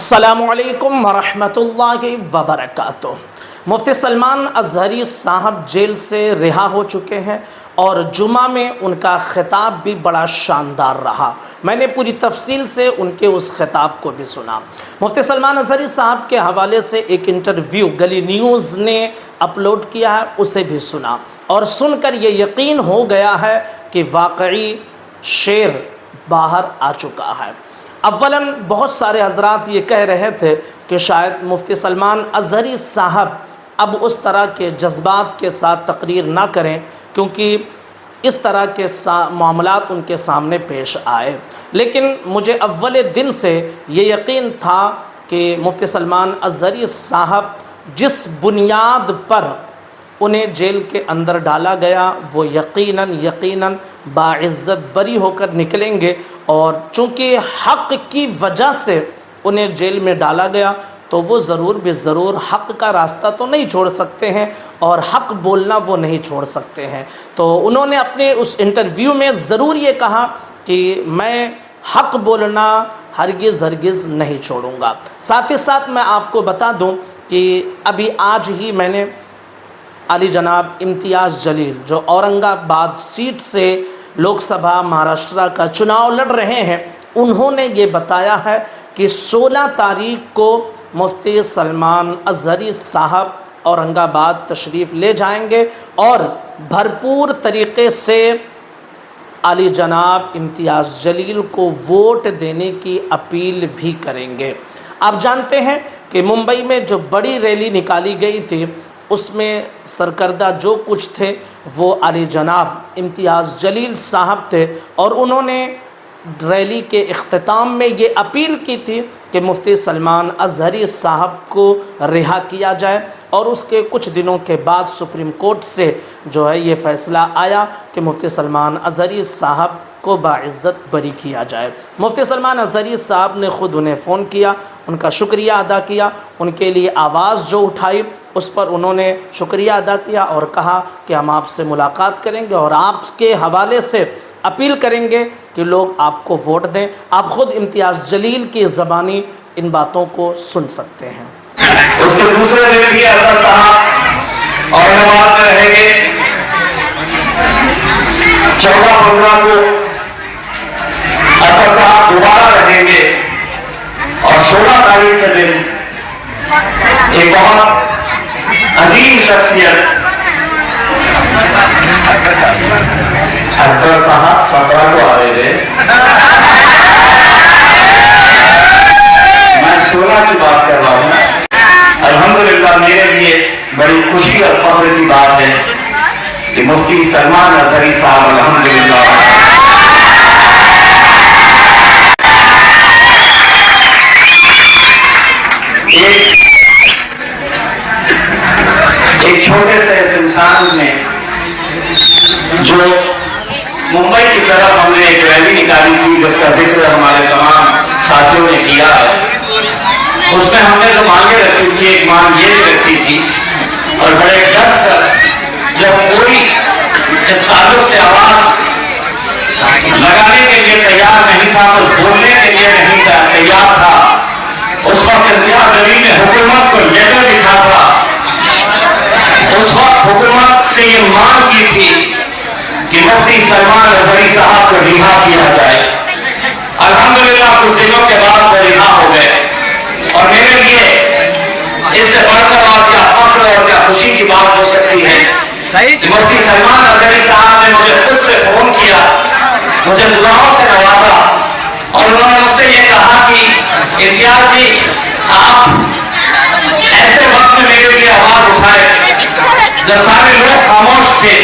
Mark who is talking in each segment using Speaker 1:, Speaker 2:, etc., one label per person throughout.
Speaker 1: السلام علیکم ورحمۃ اللہ وبرکاتہ۔ مفتی سلمان ازہری صاحب جیل سے رہا ہو چکے ہیں اور جمعہ میں ان کا خطاب بھی بڑا شاندار رہا۔ میں نے پوری تفصیل سے ان کے اس خطاب کو بھی سنا۔ مفتی سلمان ازہری صاحب کے حوالے سے ایک انٹرویو گلی نیوز نے اپلوڈ کیا ہے، اسے بھی سنا اور سن کر یہ یقین ہو گیا ہے کہ واقعی شیر باہر آ چکا ہے۔ اولاً بہت سارے حضرات یہ کہہ رہے تھے کہ شاید مفتی سلمان ازہری صاحب اب اس طرح کے جذبات کے ساتھ تقریر نہ کریں کیونکہ اس طرح کے معاملات ان کے سامنے پیش آئے، لیکن مجھے اول دن سے یہ یقین تھا کہ مفتی سلمان ازہری صاحب جس بنیاد پر انہیں جیل کے اندر ڈالا گیا وہ یقیناً باعزت بری ہو کر نکلیں گے، اور چونکہ حق کی وجہ سے انہیں جیل میں ڈالا گیا تو وہ ضرور حق کا راستہ تو نہیں چھوڑ سکتے ہیں اور حق بولنا وہ نہیں چھوڑ سکتے ہیں۔ تو انہوں نے اپنے اس انٹرویو میں ضرور یہ کہا کہ میں حق بولنا ہرگز نہیں چھوڑوں گا۔ ساتھ ہی ساتھ میں آپ کو بتا دوں کہ ابھی آج ہی میں نے علی جناب امتیاز جلیل جو اورنگ آباد سیٹ سے لوک سبھا مہاراشٹرا کا چناؤ لڑ رہے ہیں، انہوں نے یہ بتایا ہے کہ 16 تاریخ کو مفتی سلمان ازہری صاحب اورنگ آباد تشریف لے جائیں گے اور بھرپور طریقے سے علی جناب امتیاز جلیل کو ووٹ دینے کی اپیل بھی کریں گے۔ آپ جانتے ہیں کہ ممبئی میں جو بڑی ریلی نکالی گئی تھی اس میں سرکردہ جو کچھ تھے وہ علی جناب امتیاز جلیل صاحب تھے، اور انہوں نے ریلی کے اختتام میں یہ اپیل کی تھی کہ مفتی سلمان ازہری صاحب کو رہا کیا جائے، اور اس کے کچھ دنوں کے بعد سپریم کورٹ سے جو ہے یہ فیصلہ آیا کہ مفتی سلمان ازہری صاحب کو باعزت بری کیا جائے۔ مفتی سلمان ازہری صاحب نے خود انہیں فون کیا، ان کا شکریہ ادا کیا، ان کے لیے آواز جو اٹھائی اس پر انہوں نے شکریہ ادا کیا اور کہا کہ ہم آپ سے ملاقات کریں گے اور آپ کے حوالے سے اپیل کریں گے کہ لوگ آپ کو ووٹ دیں۔ آپ خود امتیاز جلیل کی زبانی ان باتوں کو سن سکتے ہیں۔
Speaker 2: اس کے دوسرے دن بھی اسد صاحب اورنگ آباد میں رہیں گے۔ 14-15 کو اسد صاحب دوبارہ رہیں گے اور 16 تاریخ کے دن ایک بہت عظیم شخصیت اکبر صاحب 17 کو آ رہے تھے، میں 16 کی بات کر رہا ہوں۔ الحمدللہ میرے لیے بڑی خوشی اور فخر کی بات ہے کہ مفتی سلمان ازہری صاحب الحمدللہ ایک چھوٹے سے اس انسان نے جو ممبئی کی طرف ہم نے ایک ریلی نکالی تھی جس کا ذکر ہمارے تمام ساتھیوں نے کیا ہے، اس میں ہم نے جو مانگیں رکھی تھی، ایک مانگ یہ بھی رکھی تھی اور بڑے ڈر کر جب کوئی اس تعلق سے آواز لگانے کے لیے تیار نہیں تھا تو بولنے کے لیے نہیں تیار تھا، اس وقت امتیاز جلیل نے حکومت کو لیٹر لکھا تھا، اس وقت حکومت سے یہ مانگ کی تھی کہ مفتی سلمان ازہری صاحب کو رہا کیا جائے۔ الحمدللہ کچھ دنوں کے بعد وہ رہا ہو گئے، اور میرے لیے اس سے بڑھ کر اور کیا فخر اور کیا خوشی کی بات ہو سکتی ہے کہ مفتی سلمان ازہری صاحب نے مجھے خود سے فون کیا، مجھے دعاؤں سے نوازا، اور انہوں نے مجھ سے یہ کہا کہ امتیاز جی آپ ایسے وقت میں میرے لیے آواز اٹھائے جب سارے لوگ خاموش تھے۔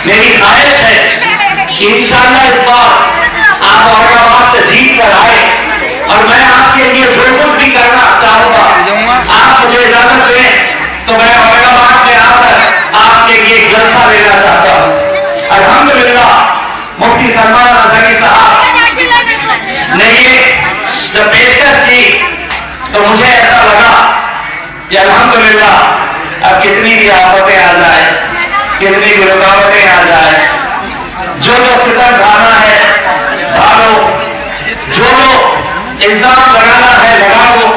Speaker 2: میری خواہش ہے کہ انشاءاللہ اس بار آپ اورنگ آباد سے جیت کر آئے، اور میں آپ کے لیے جو کچھ بھی کرنا چاہوں گا آپ مجھے اجازت دیں تو میں اورنگ آباد میں آ کر آپ کے لیے ایک جلسہ لینا چاہتا ہوں۔ الحمدللہ مفتی سلمان ازہری صاحب نے یہ جب پیشکش کی تو مجھے ایسا لگا کہ الحمدللہ اب کتنی بھی آفتیں آ جائیں، کتنی بھی رکاوٹیں آ جائیں، جو ستم ڈھانا ہے ڈھالو، جو الزام لگانا ہے لگا دو،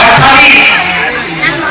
Speaker 2: 28।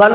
Speaker 1: 1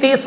Speaker 1: 30